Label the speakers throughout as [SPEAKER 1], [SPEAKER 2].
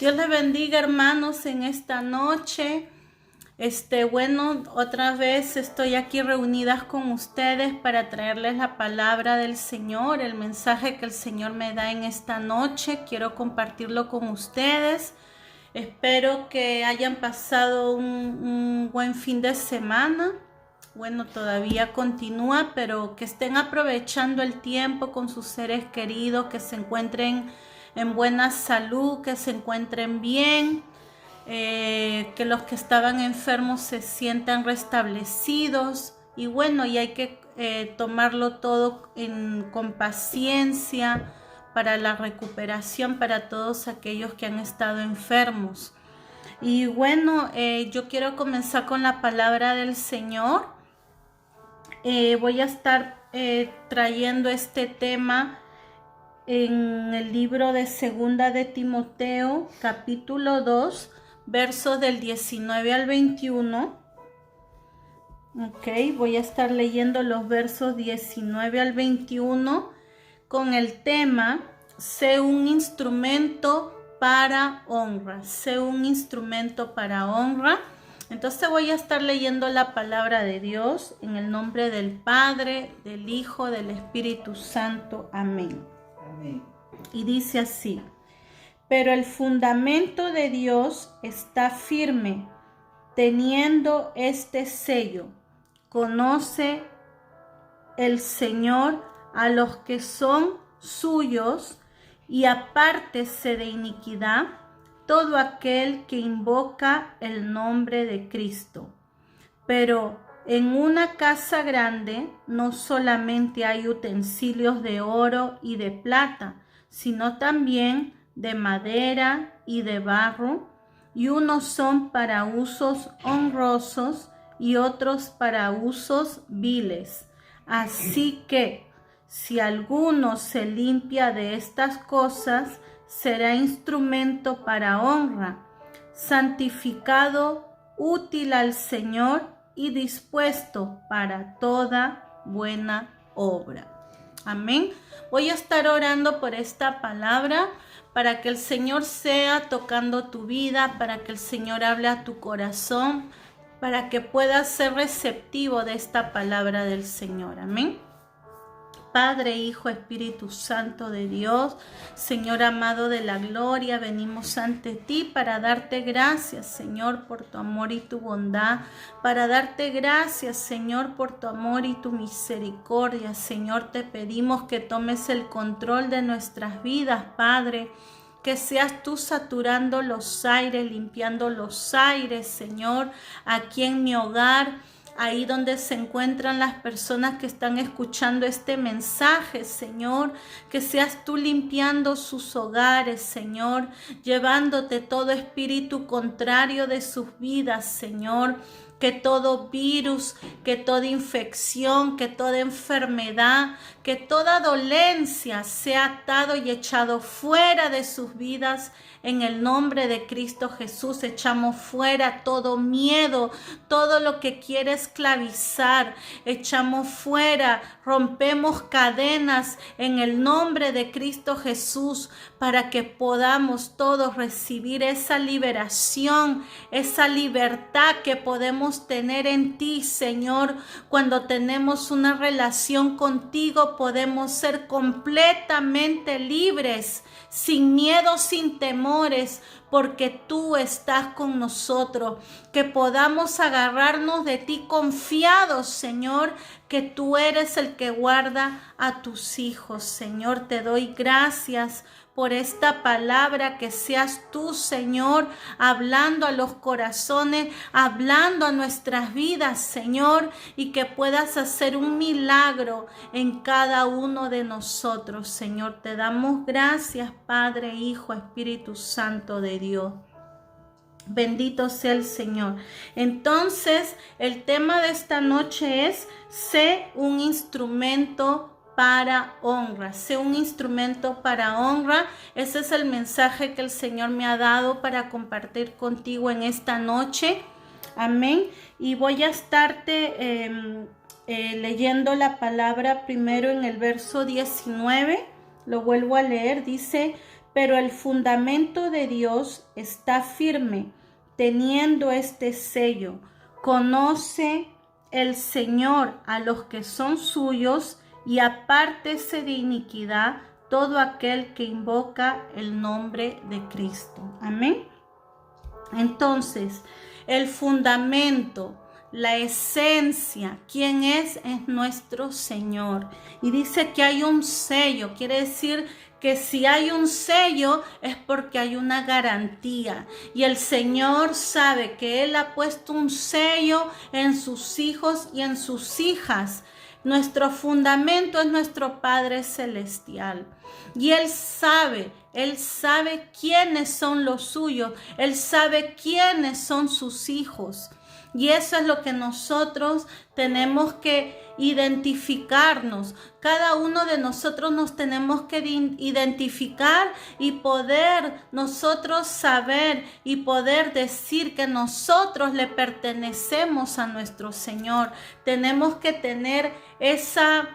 [SPEAKER 1] Dios les bendiga, hermanos, en esta noche. Bueno, otra vez estoy aquí reunidas con ustedes para traerles la palabra del Señor, el mensaje que el Señor me da en esta noche. Quiero compartirlo con ustedes. Espero que hayan pasado un buen fin de semana. Bueno, todavía continúa, pero que estén aprovechando el tiempo con sus seres queridos, que se encuentren en buena salud, que se encuentren bien, que los que estaban enfermos se sientan restablecidos. Y bueno, y hay que tomarlo todo con paciencia para la recuperación para todos aquellos que han estado enfermos. Y bueno, yo quiero comenzar con la palabra del Señor. Voy a estar trayendo este tema en el libro de Segunda de Timoteo, capítulo 2, versos del 19 al 21. Ok, voy a estar leyendo los versos 19 al 21 con el tema: sé un instrumento para honra. Sé un instrumento para honra. Entonces voy a estar leyendo la palabra de Dios en el nombre del Padre, del Hijo, del Espíritu Santo. Amén. Amén. Y dice así: pero el fundamento de Dios está firme, teniendo este sello: conoce el Señor a los que son suyos, y apártese de iniquidad todo aquel que invoca el nombre de Cristo. Pero en una casa grande no solamente hay utensilios de oro y de plata, sino también de madera y de barro, y unos son para usos honrosos y otros para usos viles. Así que si alguno se limpia de estas cosas, será instrumento para honra, santificado, útil al Señor y dispuesto para toda buena obra. Amén. Voy a estar orando por esta palabra para que el Señor sea tocando tu vida, para que el Señor hable a tu corazón, para que puedas ser receptivo de esta palabra del Señor. Amén. Padre, Hijo, Espíritu Santo de Dios, Señor amado de la gloria, venimos ante ti para darte gracias, Señor, por tu amor y tu bondad, para darte gracias, Señor, por tu amor y tu misericordia. Señor, te pedimos que tomes el control de nuestras vidas, Padre, que seas tú saturando los aires, limpiando los aires, Señor, aquí en mi hogar, ahí donde se encuentran las personas que están escuchando este mensaje, Señor, que seas tú limpiando sus hogares, Señor, llevándote todo espíritu contrario de sus vidas, Señor, que todo virus, que toda infección, que toda enfermedad, que toda dolencia sea atado y echado fuera de sus vidas. En el nombre de Cristo Jesús echamos fuera todo miedo, todo lo que quiere esclavizar. Echamos fuera, rompemos cadenas en el nombre de Cristo Jesús, para que podamos todos recibir esa liberación, esa libertad que podemos tener en ti, Señor. Cuando tenemos una relación contigo, podemos ser completamente libres, sin miedo, sin temores, porque tú estás con nosotros. Que podamos agarrarnos de ti confiados, Señor, que tú eres el que guarda a tus hijos. Señor, te doy gracias por esta palabra, que seas tú, Señor, hablando a los corazones, hablando a nuestras vidas, Señor, y que puedas hacer un milagro en cada uno de nosotros, Señor. Te damos gracias, Padre, Hijo, Espíritu Santo de Dios. Bendito sea el Señor. Entonces, el tema de esta noche es: sé un instrumento para honra. Sé un instrumento para honra. Ese es el mensaje que el Señor me ha dado para compartir contigo en esta noche. Amén. Y voy a estarte leyendo la palabra primero en el verso 19. Lo vuelvo a leer. Dice: pero el fundamento de Dios está firme, teniendo este sello. Conoce el Señor a los que son suyos, y apártese de iniquidad todo aquel que invoca el nombre de Cristo. Amén. Entonces, el fundamento, la esencia, ¿quién es? Es nuestro Señor. Y dice que hay un sello, quiere decir que si hay un sello es porque hay una garantía. Y el Señor sabe que Él ha puesto un sello en sus hijos y en sus hijas. Nuestro fundamento es nuestro Padre Celestial. Y Él sabe quiénes son los suyos. Él sabe quiénes son sus hijos. Y eso es lo que nosotros tenemos que identificarnos. Cada uno de nosotros nos tenemos que identificar y poder nosotros saber y poder decir que nosotros le pertenecemos a nuestro Señor. Tenemos que tener esa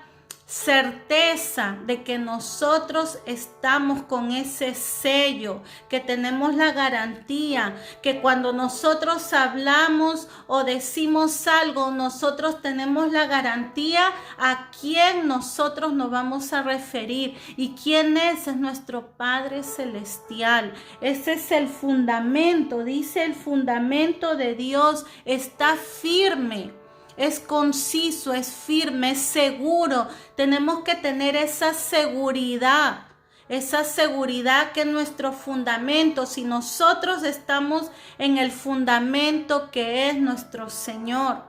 [SPEAKER 1] certeza de que nosotros estamos con ese sello, que tenemos la garantía, que cuando nosotros hablamos o decimos algo, nosotros tenemos la garantía a quién nosotros nos vamos a referir. ¿Y quién es? Es nuestro Padre Celestial. Ese es el fundamento, dice el fundamento de Dios, está firme. Es conciso, es firme, es seguro. Tenemos que tener esa seguridad que es nuestro fundamento. Si nosotros estamos en el fundamento que es nuestro Señor,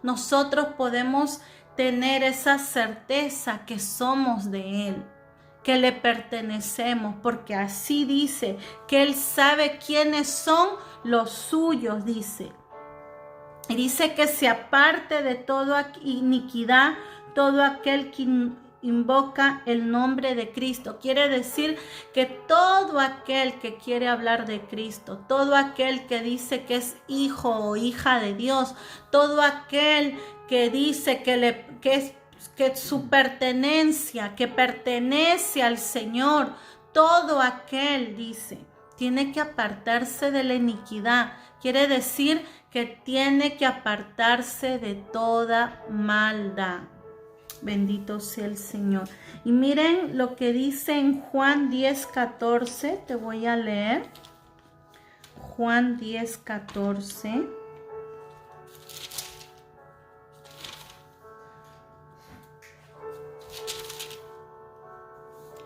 [SPEAKER 1] nosotros podemos tener esa certeza que somos de Él, que le pertenecemos, porque así dice, que Él sabe quiénes son los suyos, dice. Y dice que se aparte de toda iniquidad todo aquel que invoca el nombre de Cristo. Quiere decir que todo aquel que quiere hablar de Cristo, todo aquel que dice que es hijo o hija de Dios, todo aquel que dice que su pertenencia, que pertenece al Señor, todo aquel, dice, tiene que apartarse de la iniquidad. Quiere decir que tiene que apartarse de toda maldad. Bendito sea el Señor. Y miren lo que dice en Juan 10:14. Te voy a leer. Juan 10:14.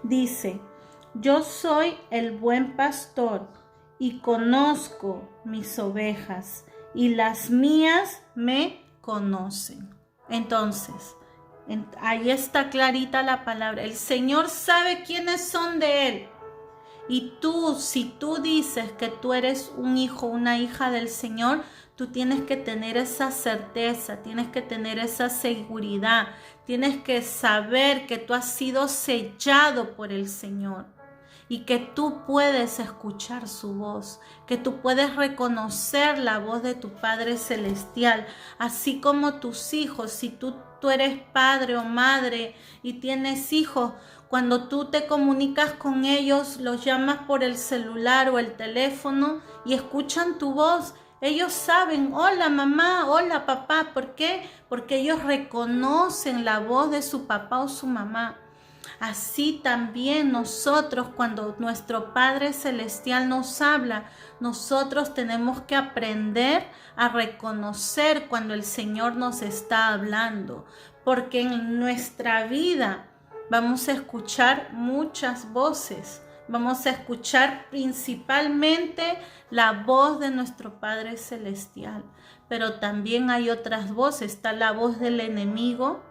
[SPEAKER 1] Dice: yo soy el buen pastor y conozco mis ovejas, y las mías me conocen. Entonces, ahí está clarita la palabra. El Señor sabe quiénes son de Él. Y tú, si tú dices que tú eres un hijo, una hija del Señor, tú tienes que tener esa certeza, tienes que tener esa seguridad, tienes que saber que tú has sido sellado por el Señor. Y que tú puedes escuchar su voz, que tú puedes reconocer la voz de tu Padre Celestial, así como tus hijos. Si tú eres padre o madre y tienes hijos, cuando tú te comunicas con ellos, los llamas por el celular o el teléfono y escuchan tu voz, ellos saben, hola mamá, hola papá. ¿Por qué? Porque ellos reconocen la voz de su papá o su mamá. Así también nosotros, cuando nuestro Padre Celestial nos habla, nosotros tenemos que aprender a reconocer cuando el Señor nos está hablando, porque en nuestra vida vamos a escuchar muchas voces. Vamos a escuchar principalmente la voz de nuestro Padre Celestial, pero también hay otras voces. Está la voz del enemigo,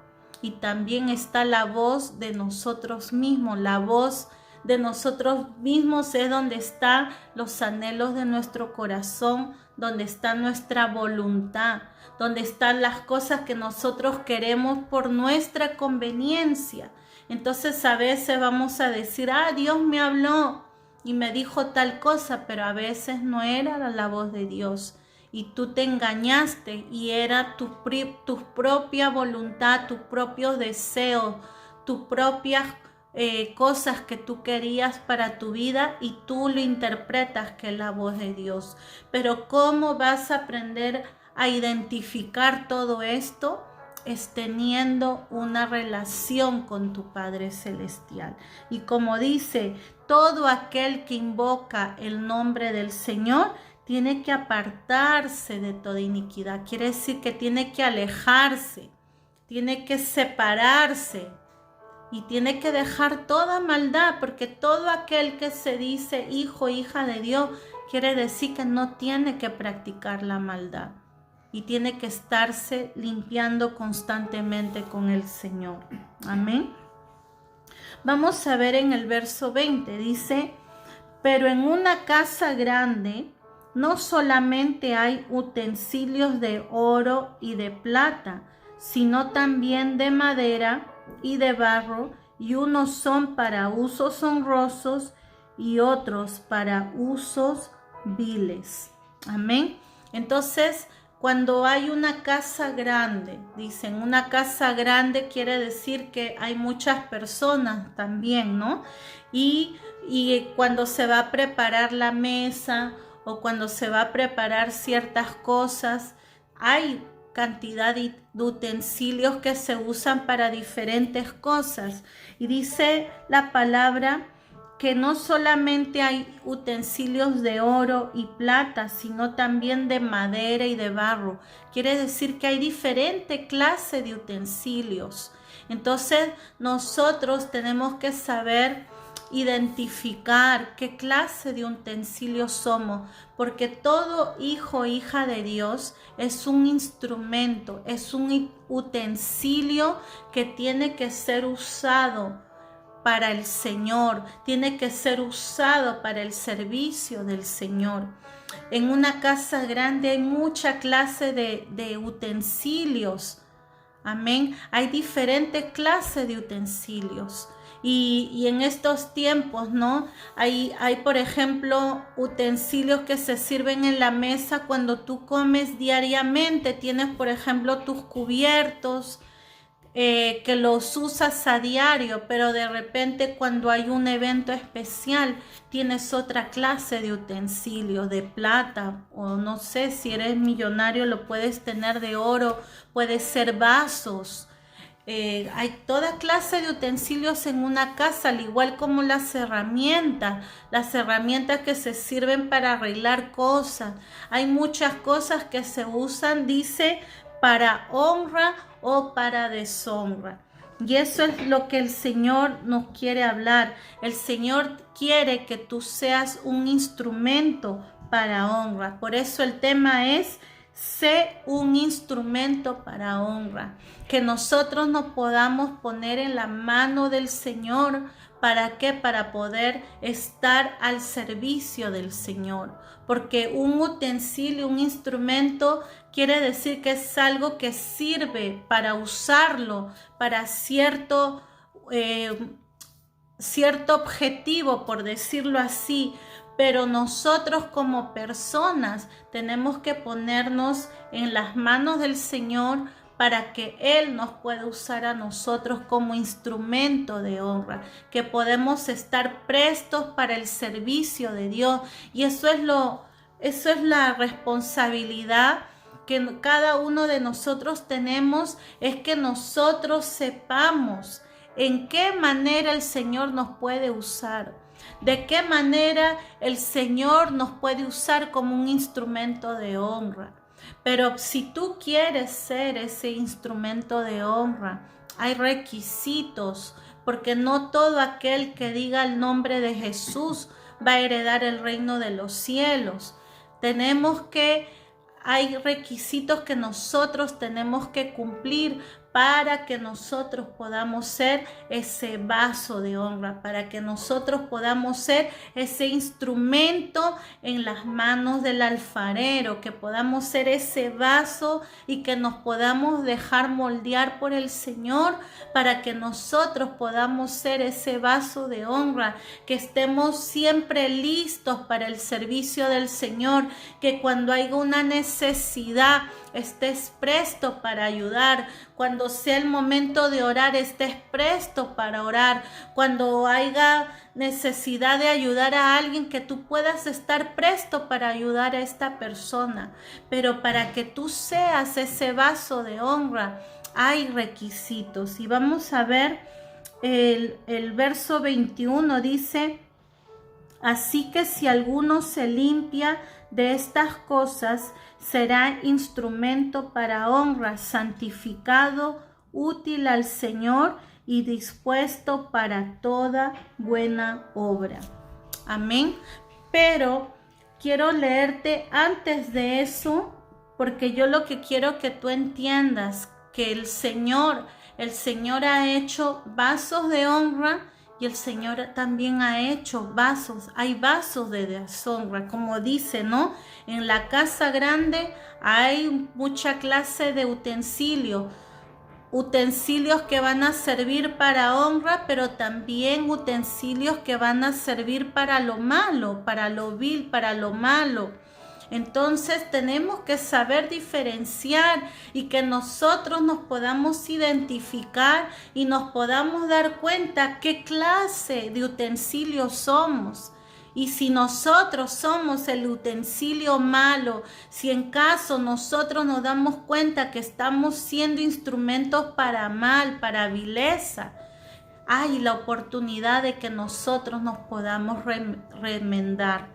[SPEAKER 1] y también está la voz de nosotros mismos. La voz de nosotros mismos es donde están los anhelos de nuestro corazón, donde está nuestra voluntad, donde están las cosas que nosotros queremos por nuestra conveniencia. Entonces a veces vamos a decir, Dios me habló y me dijo tal cosa, pero a veces no era la voz de Dios. Y tú te engañaste y era tu propia voluntad, tus propios deseos, tus propias cosas que tú querías para tu vida y tú lo interpretas que es la voz de Dios. Pero ¿cómo vas a aprender a identificar todo esto? Es teniendo una relación con tu Padre Celestial. Y como dice, todo aquel que invoca el nombre del Señor tiene que apartarse de toda iniquidad. Quiere decir que tiene que alejarse, tiene que separarse y tiene que dejar toda maldad, porque todo aquel que se dice hijo, hija de Dios, quiere decir que no tiene que practicar la maldad y tiene que estarse limpiando constantemente con el Señor. Amén. Vamos a ver en el verso 20, dice, pero en una casa grande no solamente hay utensilios de oro y de plata, sino también de madera y de barro, y unos son para usos honrosos y otros para usos viles. Amén. Entonces, cuando hay una casa grande, dicen una casa grande quiere decir que hay muchas personas también, ¿no? Y cuando se va a preparar la mesa o cuando se va a preparar ciertas cosas, hay cantidad de utensilios que se usan para diferentes cosas. Y dice la palabra que no solamente hay utensilios de oro y plata, sino también de madera y de barro. Quiere decir que hay diferente clase de utensilios. Entonces nosotros tenemos que saber identificar qué clase de utensilios somos, porque todo hijo o hija de Dios es un instrumento, es un utensilio que tiene que ser usado para el Señor, tiene que ser usado para el servicio del Señor. En una casa grande hay mucha clase de utensilios. Amén. Hay diferentes clases de utensilios. Y en estos tiempos, ¿no? Hay, por ejemplo, utensilios que se sirven en la mesa cuando tú comes diariamente. Tienes, por ejemplo, tus cubiertos, que los usas a diario, pero de repente cuando hay un evento especial tienes otra clase de utensilio de plata, o no sé, si eres millonario lo puedes tener de oro, puede ser vasos. Hay toda clase de utensilios en una casa, al igual como las herramientas que se sirven para arreglar cosas. Hay muchas cosas que se usan, dice, para honra o para deshonra. Y eso es lo que el Señor nos quiere hablar. El Señor quiere que tú seas un instrumento para honra. Por eso el tema es: sé un instrumento para honra. Que nosotros nos podamos poner en la mano del Señor. ¿Para qué? Para poder estar al servicio del Señor. Porque un utensilio, un instrumento, quiere decir que es algo que sirve para usarlo para cierto objetivo, por decirlo así. Pero nosotros como personas tenemos que ponernos en las manos del Señor para que Él nos pueda usar a nosotros como instrumento de honra, que podemos estar prestos para el servicio de Dios. Y eso es la responsabilidad que cada uno de nosotros tenemos, es que nosotros sepamos en qué manera el Señor nos puede usar. ¿De qué manera el Señor nos puede usar como un instrumento de honra? Pero si tú quieres ser ese instrumento de honra, hay requisitos, porque no todo aquel que diga el nombre de Jesús va a heredar el reino de los cielos. Hay requisitos que nosotros tenemos que cumplir para que nosotros podamos ser ese vaso de honra, para que nosotros podamos ser ese instrumento en las manos del alfarero, que podamos ser ese vaso y que nos podamos dejar moldear por el Señor, para que nosotros podamos ser ese vaso de honra, que estemos siempre listos para el servicio del Señor, que cuando haya una necesidad estés presto para ayudar, cuando cuando sea el momento de orar, estés presto para orar. Cuando haya necesidad de ayudar a alguien, que tú puedas estar presto para ayudar a esta persona. Pero para que tú seas ese vaso de honra, hay requisitos. Y vamos a ver el verso 21, dice: así que si alguno se limpia de estas cosas, será instrumento para honra, santificado, útil al Señor y dispuesto para toda buena obra. Amén. Pero quiero leerte antes de eso, porque yo lo que quiero que tú entiendas, que el Señor ha hecho vasos de honra. Y el Señor también ha hecho vasos, hay vasos de deshonra, como dice, ¿no? En la casa grande hay mucha clase de utensilios que van a servir para honra, pero también utensilios que van a servir para lo malo, para lo vil, para lo malo. Entonces tenemos que saber diferenciar y que nosotros nos podamos identificar y nos podamos dar cuenta qué clase de utensilios somos. Y si nosotros somos el utensilio malo, si en caso nosotros nos damos cuenta que estamos siendo instrumentos para mal, para vileza, hay la oportunidad de que nosotros nos podamos remendar.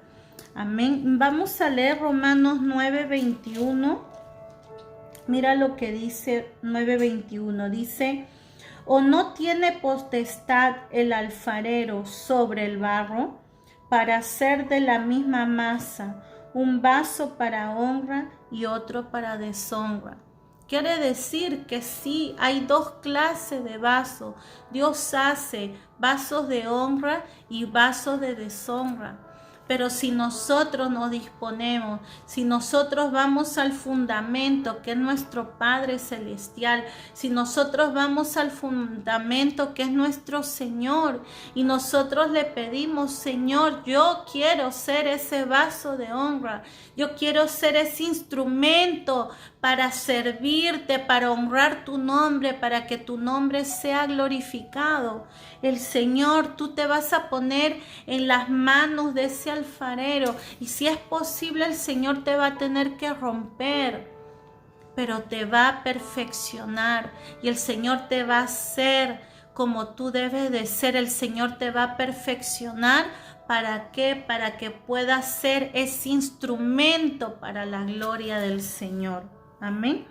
[SPEAKER 1] Amén. Vamos a leer Romanos 9:21. Mira lo que dice 9:21. Dice: ¿o no tiene potestad el alfarero sobre el barro para hacer de la misma masa un vaso para honra y otro para deshonra? Quiere decir que sí, hay dos clases de vasos. Dios hace vasos de honra y vasos de deshonra. Pero si nosotros nos disponemos, si nosotros vamos al fundamento que es nuestro Padre Celestial, si nosotros vamos al fundamento que es nuestro Señor y nosotros le pedimos: Señor, yo quiero ser ese vaso de honra, yo quiero ser ese instrumento para servirte, para honrar tu nombre, para que tu nombre sea glorificado. El Señor, tú te vas a poner en las manos de ese alfarero y si es posible el Señor te va a tener que romper, pero te va a perfeccionar y el Señor te va a hacer como tú debes de ser. El Señor te va a perfeccionar. ¿Para qué? Para que puedas ser ese instrumento para la gloria del Señor. Amén.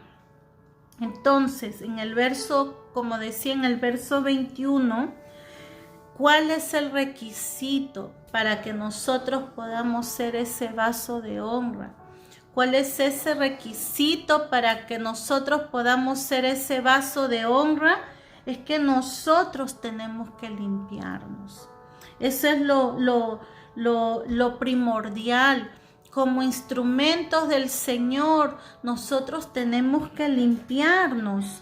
[SPEAKER 1] Entonces, en el verso, como decía en el verso 21, ¿cuál es el requisito para que nosotros podamos ser ese vaso de honra? ¿Cuál es ese requisito para que nosotros podamos ser ese vaso de honra? Es que nosotros tenemos que limpiarnos. Eso es lo primordial. Como instrumentos del Señor, nosotros tenemos que limpiarnos.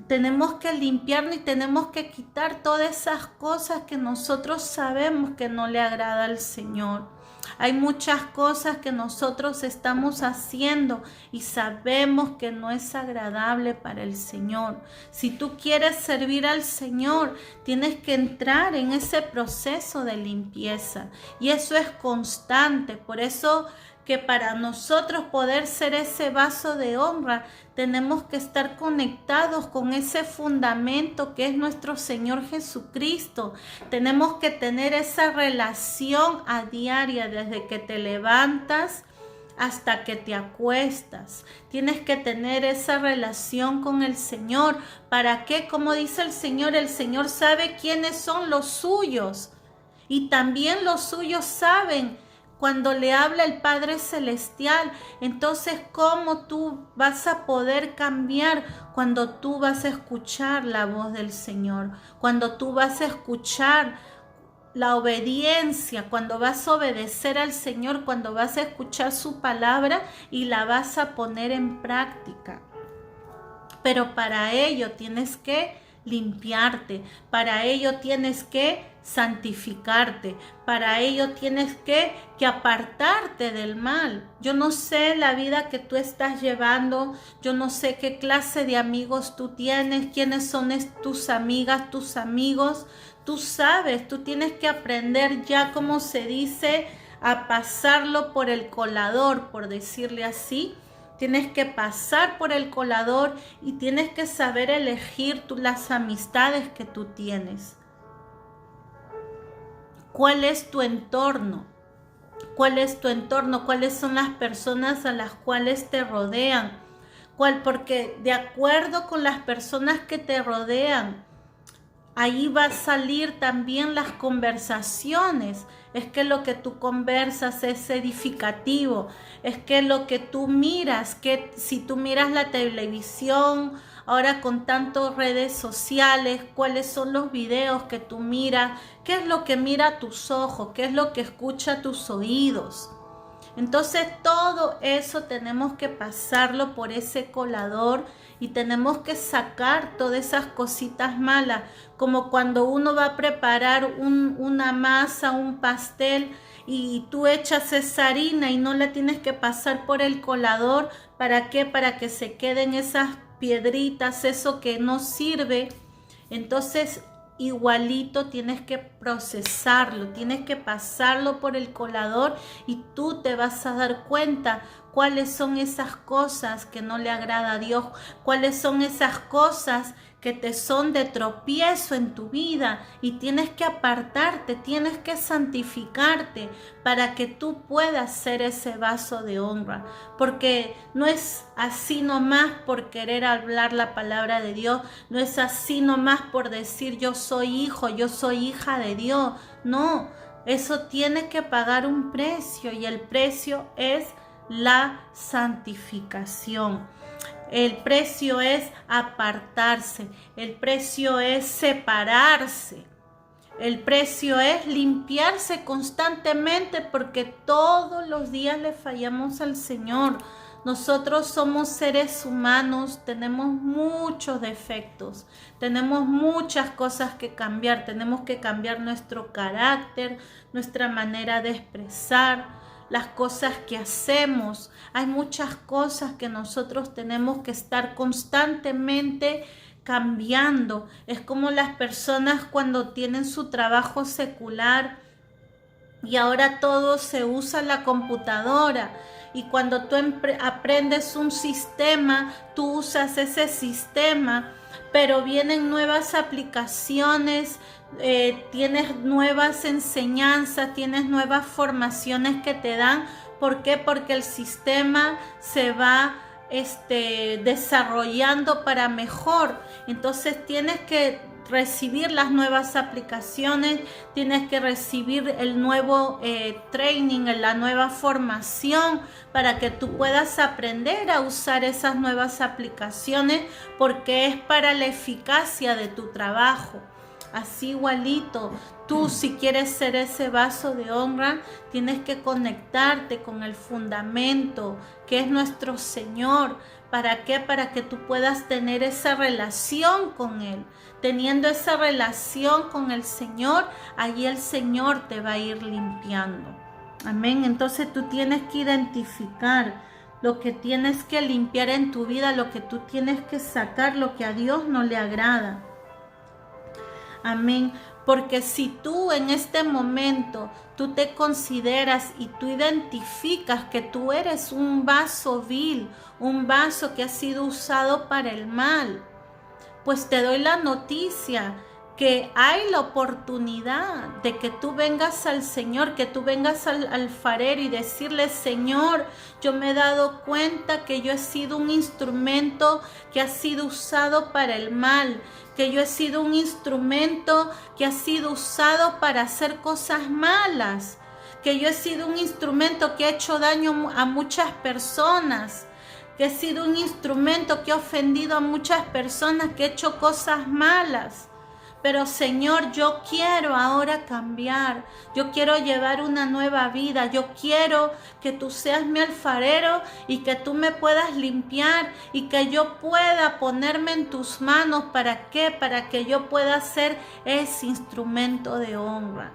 [SPEAKER 1] Tenemos que limpiarnos y tenemos que quitar todas esas cosas que nosotros sabemos que no le agrada al Señor. Hay muchas cosas que nosotros estamos haciendo y sabemos que no es agradable para el Señor. Si tú quieres servir al Señor, tienes que entrar en ese proceso de limpieza y eso es constante. Por eso que para nosotros poder ser ese vaso de honra, tenemos que estar conectados con ese fundamento que es nuestro Señor Jesucristo. Tenemos que tener esa relación a diaria desde que te levantas hasta que te acuestas. Tienes que tener esa relación con el Señor. ¿Para qué? Como dice el Señor sabe quiénes son los suyos y también los suyos saben cuando le habla el Padre Celestial. Entonces, ¿cómo tú vas a poder cambiar? Cuando tú vas a escuchar la voz del Señor, cuando tú vas a escuchar la obediencia, cuando vas a obedecer al Señor, cuando vas a escuchar su palabra y la vas a poner en práctica. Pero para ello tienes que limpiarte, para ello tienes que santificarte. Para ello tienes que apartarte del mal. Yo no sé la vida que tú estás llevando, yo no sé qué clase de amigos tú tienes, quiénes son tus amigas, tus amigos. Tú sabes, tú tienes que aprender ya, como se dice, a pasarlo por el colador, por decirle así. Tienes que pasar por el colador y tienes que saber elegir las amistades que tú tienes. ¿Cuál es tu entorno? ¿Cuál es tu entorno? ¿Cuáles son las personas a las cuales te rodean? Porque de acuerdo con las personas que te rodean, ahí va a salir también las conversaciones. Es que lo que tú conversas es edificativo. Es que lo que tú miras, que si tú miras la televisión, ahora con tantas redes sociales, cuáles son los videos que tú miras, qué es lo que mira tus ojos, qué es lo que escucha tus oídos. Entonces todo eso tenemos que pasarlo por ese colador y tenemos que sacar todas esas cositas malas, como cuando uno va a preparar una masa, un pastel, y tú echas esa harina y no la tienes que pasar por el colador. ¿Para qué? Para que se queden esas piedritas, eso que no sirve. Entonces igualito tienes que procesarlo, tienes que pasarlo por el colador y tú te vas a dar cuenta cuáles son esas cosas que no le agrada a Dios, cuáles son esas cosas que te son de tropiezo en tu vida, y tienes que apartarte, tienes que santificarte para que tú puedas ser ese vaso de honra, porque no es así nomás por querer hablar la palabra de Dios, no es así nomás por decir yo soy hijo, yo soy hija de Dios. No, eso tiene que pagar un precio, y el precio es la santificación. El precio es apartarse, el precio es separarse, el precio es limpiarse constantemente, porque todos los días le fallamos al Señor. Nosotros somos seres humanos, tenemos muchos defectos, tenemos muchas cosas que cambiar, tenemos que cambiar nuestro carácter, nuestra manera de expresar, las cosas que hacemos. Hay muchas cosas que nosotros tenemos que estar constantemente cambiando. Es como las personas cuando tienen su trabajo secular y ahora todo se usa la computadora. Y cuando tú aprendes un sistema, tú usas ese sistema, pero vienen nuevas aplicaciones, tienes nuevas enseñanzas, tienes nuevas formaciones que te dan. ¿Por qué? Porque el sistema se va desarrollando para mejor. Entonces tienes que recibir las nuevas aplicaciones, tienes que recibir el nuevo training, la nueva formación, para que tú puedas aprender a usar esas nuevas aplicaciones, porque es para la eficacia de tu trabajo. Así igualito, tú si quieres ser ese vaso de honra, tienes que conectarte con el fundamento que es nuestro Señor. ¿Para qué? Para que tú puedas tener esa relación con Él. Teniendo esa relación con el Señor, allí el Señor te va a ir limpiando. Amén. Entonces tú tienes que identificar lo que tienes que limpiar en tu vida, lo que tú tienes que sacar, lo que a Dios no le agrada. Amén. Porque si tú en este momento, tú te consideras y tú identificas que tú eres un vaso vil, un vaso que ha sido usado para el mal, pues te doy la noticia que hay la oportunidad de que tú vengas al Señor, que tú vengas al alfarero y decirle: Señor, yo me he dado cuenta que yo he sido un instrumento que ha sido usado para el mal, que yo he sido un instrumento que ha sido usado para hacer cosas malas, que yo he sido un instrumento que ha hecho daño a muchas personas, que he sido un instrumento que ha ofendido a muchas personas, que he hecho cosas malas. pero Señor, yo quiero ahora cambiar, yo quiero llevar una nueva vida, yo quiero que tú seas mi alfarero y que tú me puedas limpiar y que yo pueda ponerme en tus manos. ¿Para qué? Para que yo pueda ser ese instrumento de honra.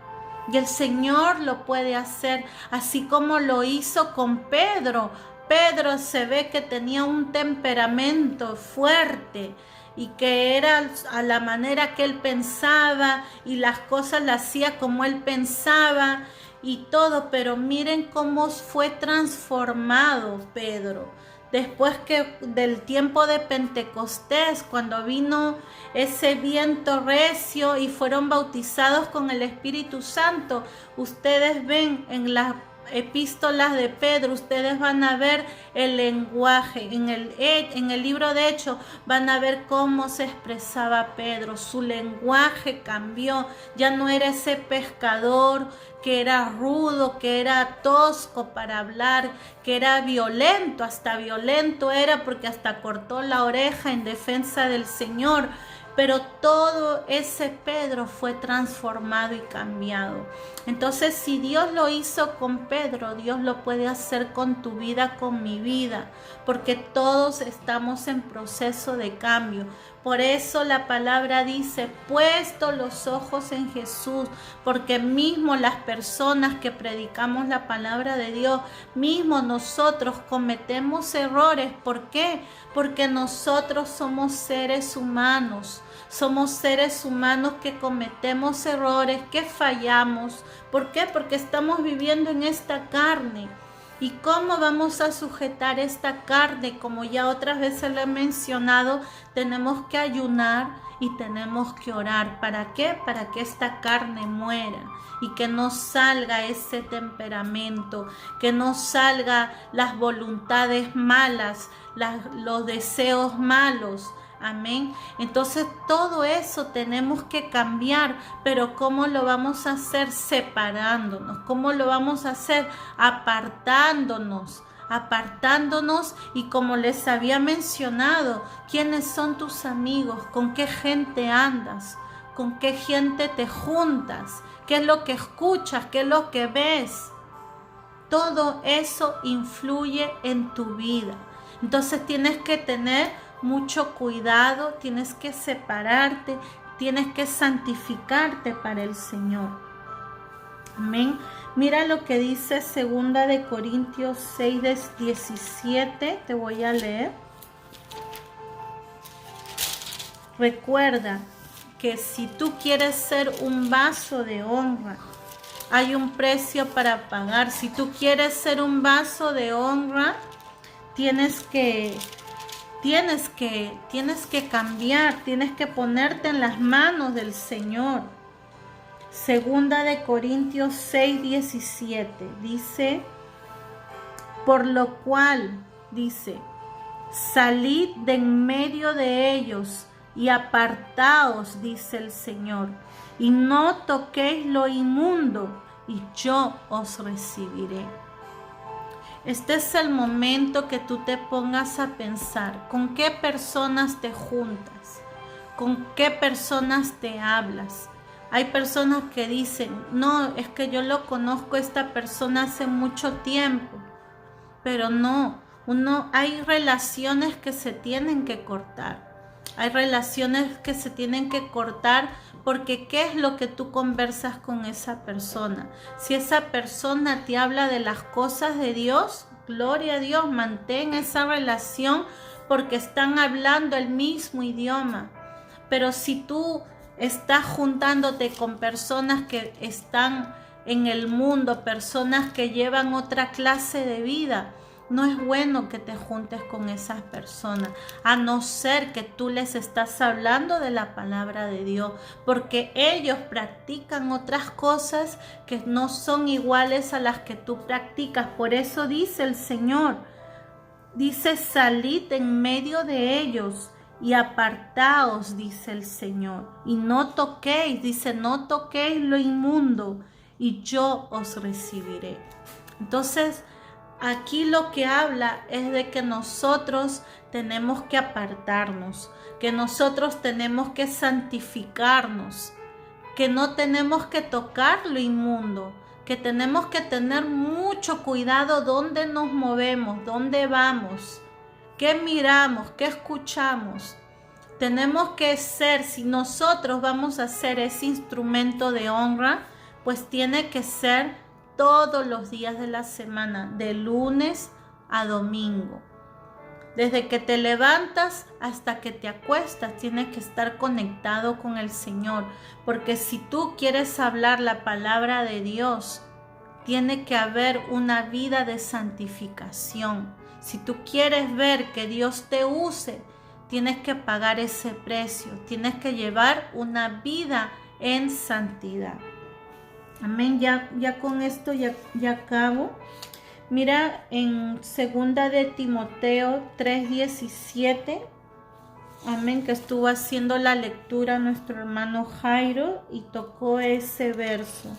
[SPEAKER 1] Y el Señor lo puede hacer, así como lo hizo con Pedro. Pedro se ve que tenía un temperamento fuerte y que era a la manera que él pensaba y las cosas las hacía como él pensaba y todo, pero miren cómo fue transformado Pedro. Después que del tiempo de Pentecostés, cuando vino ese viento recio y fueron bautizados con el Espíritu Santo, ustedes ven en las epístolas de Pedro, ustedes van a ver el lenguaje, en el libro de Hechos van a ver cómo se expresaba Pedro, su lenguaje cambió, ya no era ese pescador que era rudo, que era tosco para hablar, que era violento, hasta violento era porque hasta cortó la oreja en defensa del Señor. Pero todo ese Pedro fue transformado y cambiado. Entonces, si Dios lo hizo con Pedro, Dios lo puede hacer con tu vida, con mi vida, porque todos estamos en proceso de cambio. Por eso la palabra dice, puesto los ojos en Jesús, porque mismo las personas que predicamos la palabra de Dios, mismo nosotros cometemos errores. ¿Por qué? Porque nosotros somos seres humanos. Somos seres humanos que cometemos errores, que fallamos. ¿Por qué? Porque estamos viviendo en esta carne. ¿Y cómo vamos a sujetar esta carne? Como ya otras veces lo he mencionado, tenemos que ayunar y tenemos que orar. ¿Para qué? Para que esta carne muera y que no salga ese temperamento, que no salga las voluntades malas, los deseos malos. Amén. Entonces todo eso tenemos que cambiar, pero ¿cómo lo vamos a hacer? Separándonos. ¿Cómo lo vamos a hacer? Apartándonos y como les había mencionado, ¿quiénes son tus amigos? ¿Con qué gente andas? ¿Con qué gente te juntas? ¿Qué es lo que escuchas? ¿Qué es lo que ves? Todo eso influye en tu vida. Entonces tienes que tener mucho cuidado, tienes que separarte, tienes que santificarte para el Señor. Amén. Mira lo que dice 2 de Corintios 6:17, te voy a leer. Recuerda que si tú quieres ser un vaso de honra, hay un precio para pagar. Si tú quieres ser un vaso de honra, tienes que cambiar, tienes que ponerte en las manos del Señor. 2 de Corintios 6:17 dice, por lo cual, dice, salid de en medio de ellos y apartaos, dice el Señor, y no toquéis lo inmundo, y yo os recibiré. Este es el momento que tú te pongas a pensar con qué personas te juntas, con qué personas te hablas. Hay personas que dicen, no, es que yo lo conozco a esta persona hace mucho tiempo, pero no, hay relaciones que se tienen que cortar. Hay relaciones que se tienen que cortar porque ¿qué es lo que tú conversas con esa persona? Si esa persona te habla de las cosas de Dios, gloria a Dios, mantén esa relación porque están hablando el mismo idioma. Pero si tú estás juntándote con personas que están en el mundo, personas que llevan otra clase de vida, no es bueno que te juntes con esas personas, a no ser que tú les estás hablando de la palabra de Dios, porque ellos practican otras cosas que no son iguales a las que tú practicas. Por eso dice el Señor, dice, salid en medio de ellos y apartaos, dice el Señor, y no toquéis, dice, no toquéis lo inmundo, y yo os recibiré. Entonces, aquí lo que habla es de que nosotros tenemos que apartarnos, que nosotros tenemos que santificarnos, que no tenemos que tocar lo inmundo, que tenemos que tener mucho cuidado dónde nos movemos, dónde vamos, qué miramos, qué escuchamos. Tenemos que ser, si nosotros vamos a ser ese instrumento de honra, pues tiene que ser todos los días de la semana, de lunes a domingo. Desde que te levantas hasta que te acuestas, tienes que estar conectado con el Señor. Porque si tú quieres hablar la palabra de Dios, tiene que haber una vida de santificación. Si tú quieres ver que Dios te use, tienes que pagar ese precio. Tienes que llevar una vida en santidad. Amén. Ya con esto ya acabo. Mira en 2 de Timoteo 3:17, amén, que estuvo haciendo la lectura nuestro hermano Jairo y tocó ese verso.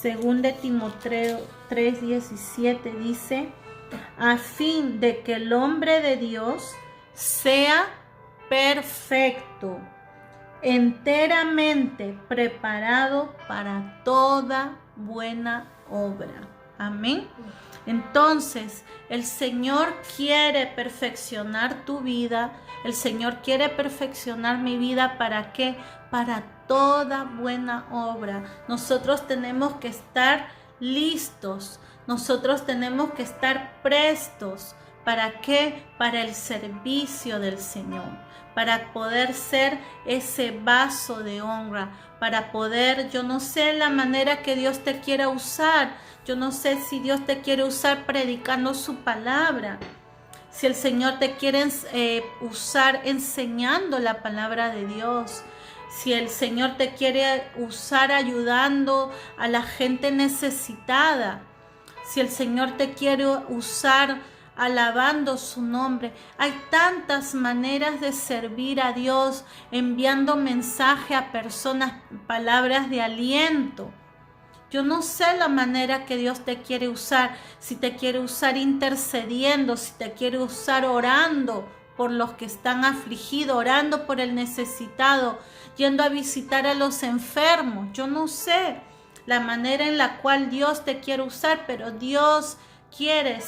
[SPEAKER 1] 2 de Timoteo 3:17 dice, a fin de que el hombre de Dios sea perfecto, enteramente preparado para toda buena obra. Amén. Entonces, el Señor quiere perfeccionar tu vida. El Señor quiere perfeccionar mi vida. ¿Para qué? Para toda buena obra. Nosotros tenemos que estar listos. Nosotros tenemos que estar prestos. ¿Para qué? Para el servicio del Señor. Para poder ser ese vaso de honra. Para poder, yo no sé la manera que Dios te quiera usar. Yo no sé si Dios te quiere usar predicando su palabra. Si el Señor te quiere usar enseñando la palabra de Dios. Si el Señor te quiere usar ayudando a la gente necesitada. Si el Señor te quiere usar alabando su nombre. Hay tantas maneras de servir a Dios, enviando mensaje a personas, palabras de aliento. Yo no sé la manera que Dios te quiere usar, si te quiere usar intercediendo, si te quiere usar orando por los que están afligidos, orando por el necesitado, yendo a visitar a los enfermos. Yo no sé la manera en la cual Dios te quiere usar, pero Dios quiere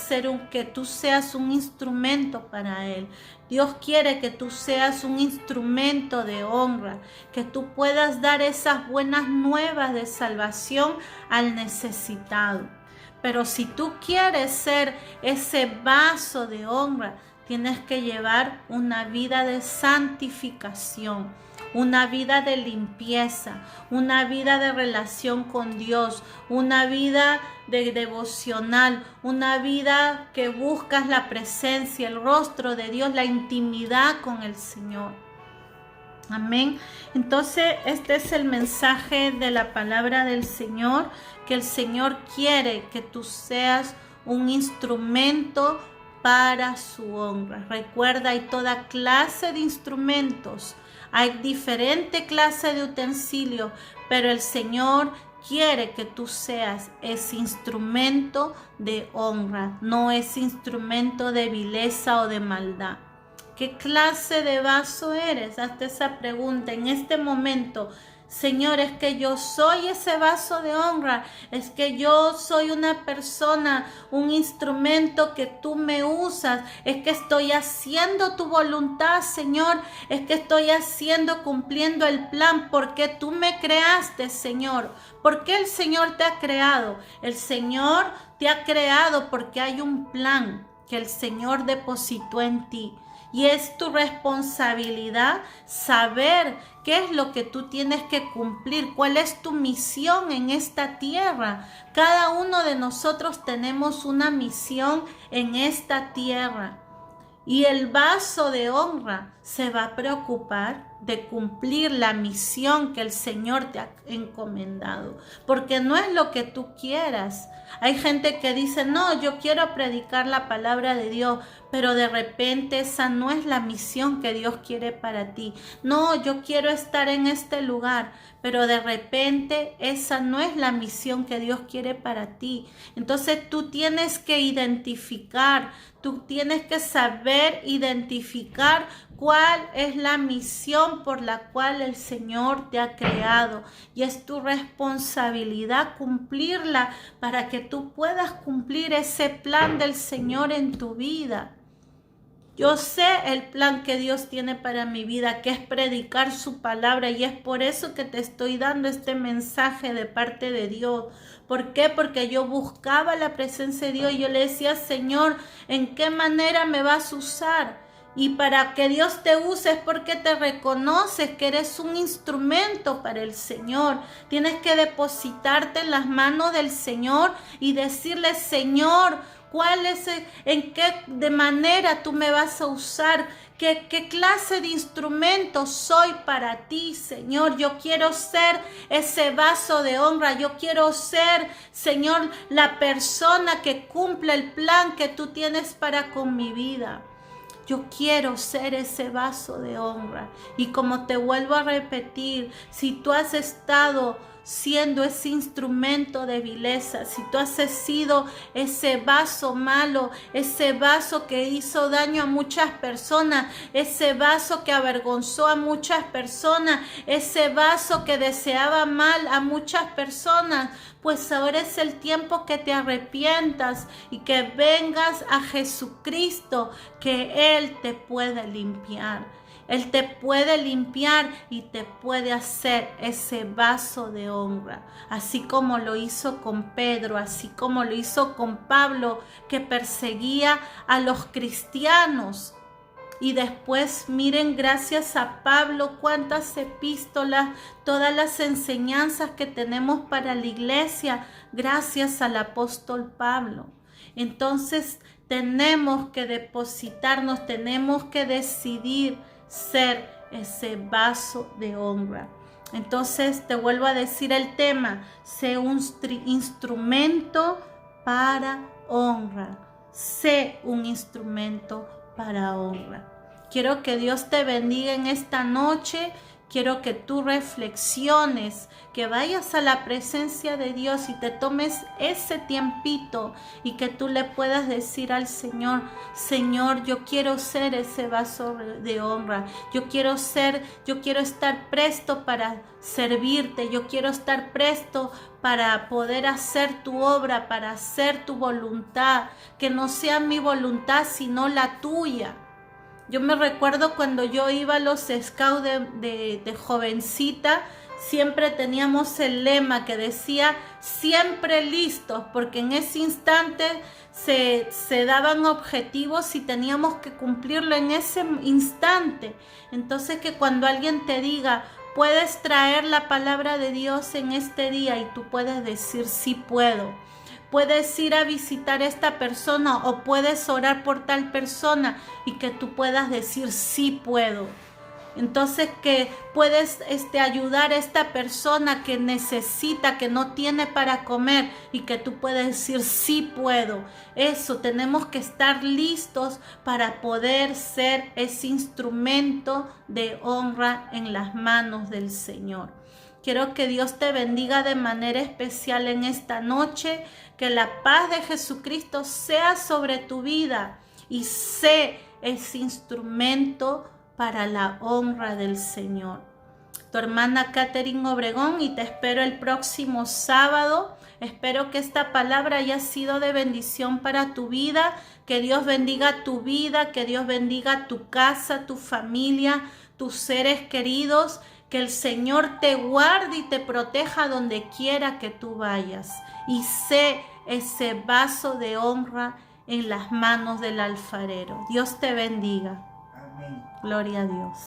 [SPEAKER 1] que tú seas un instrumento para Él. Dios quiere que tú seas un instrumento de honra, que tú puedas dar esas buenas nuevas de salvación al necesitado. Pero si tú quieres ser ese vaso de honra, tienes que llevar una vida de santificación, una vida de limpieza, una vida de relación con Dios, una vida de devocional, una vida que buscas la presencia, el rostro de Dios, la intimidad con el Señor. Amén. Entonces, este es el mensaje de la palabra del Señor, que el Señor quiere que tú seas un instrumento para su honra. Recuerda, hay toda clase de instrumentos. Hay diferente clase de utensilios, pero el Señor quiere que tú seas ese instrumento de honra, no ese instrumento de vileza o de maldad. ¿Qué clase de vaso eres? Hazte esa pregunta en este momento. Señor, es que yo soy ese vaso de honra, es que yo soy una persona, un instrumento que tú me usas, es que estoy haciendo tu voluntad, Señor, es que estoy cumpliendo el plan, porque tú me creaste, Señor. ¿Por qué el Señor te ha creado? El Señor te ha creado porque hay un plan que el Señor depositó en ti. Y es tu responsabilidad saber qué es lo que tú tienes que cumplir, cuál es tu misión en esta tierra. Cada uno de nosotros tenemos una misión en esta tierra. Y el vaso de honra se va a preocupar de cumplir la misión que el Señor te ha encomendado. Porque no es lo que tú quieras. Hay gente que dice, no, yo quiero predicar la palabra de Dios, pero de repente esa no es la misión que Dios quiere para ti. No, yo quiero estar en este lugar, pero de repente esa no es la misión que Dios quiere para ti. Entonces tú tienes que identificar, tú tienes que saber identificar cuál es la misión por la cual el Señor te ha creado. Y es tu responsabilidad cumplirla para que tú puedas cumplir ese plan del Señor en tu vida. Yo sé el plan que Dios tiene para mi vida, que es predicar su palabra, y es por eso que te estoy dando este mensaje de parte de Dios. ¿Por qué? Porque yo buscaba la presencia de Dios y yo le decía, Señor, ¿en qué manera me vas a usar? Y para que Dios te use es porque te reconoces que eres un instrumento para el Señor. Tienes que depositarte en las manos del Señor y decirle, Señor, ¿cuál es, en qué de manera tú me vas a usar? ¿Qué clase de instrumento soy para ti, Señor? Yo quiero ser ese vaso de honra. Yo quiero ser, Señor, la persona que cumple el plan que tú tienes para con mi vida. Yo quiero ser ese vaso de honra. Y como te vuelvo a repetir, si tú has estado siendo ese instrumento de vileza, si tú has sido ese vaso malo, ese vaso que hizo daño a muchas personas, ese vaso que avergonzó a muchas personas, ese vaso que deseaba mal a muchas personas, pues ahora es el tiempo que te arrepientas y que vengas a Jesucristo, que Él te puede limpiar. Él te puede limpiar y te puede hacer ese vaso de honra, así como lo hizo con Pedro, así como lo hizo con Pablo, que perseguía a los cristianos. Y después miren, gracias a Pablo, cuántas epístolas, todas las enseñanzas que tenemos para la iglesia, gracias al apóstol Pablo. Entonces tenemos que depositarnos, tenemos que decidir ser ese vaso de honra. Entonces te vuelvo a decir el tema, sé un instrumento para honra, sé un instrumento para honra. Quiero que Dios te bendiga en esta noche. Quiero que tú reflexiones, que vayas a la presencia de Dios y te tomes ese tiempito y que tú le puedas decir al Señor, Señor, yo quiero ser ese vaso de honra. Yo quiero estar presto para servirte. Yo quiero estar presto para poder hacer tu obra, para hacer tu voluntad. Que no sea mi voluntad, sino la tuya. Yo me recuerdo cuando yo iba a los scouts de jovencita, siempre teníamos el lema que decía siempre listos, porque en ese instante se daban objetivos y teníamos que cumplirlo en ese instante. Entonces que cuando alguien te diga, puedes traer la palabra de Dios en este día, y tú puedes decir sí puedo. Puedes ir a visitar a esta persona o puedes orar por tal persona y que tú puedas decir sí puedo. Entonces que puedes ayudar a esta persona que necesita, que no tiene para comer, y que tú puedes decir sí puedo. Eso, tenemos que estar listos para poder ser ese instrumento de honra en las manos del Señor. Quiero que Dios te bendiga de manera especial en esta noche, que la paz de Jesucristo sea sobre tu vida y sé ese instrumento para la honra del Señor. Tu hermana Catherine Obregón, y te espero el próximo sábado. Espero que esta palabra haya sido de bendición para tu vida, que Dios bendiga tu vida, que Dios bendiga tu casa, tu familia, tus seres queridos. Que el Señor te guarde y te proteja donde quiera que tú vayas. Y sé ese vaso de honra en las manos del alfarero. Dios te bendiga.
[SPEAKER 2] Amén.
[SPEAKER 1] Gloria a Dios.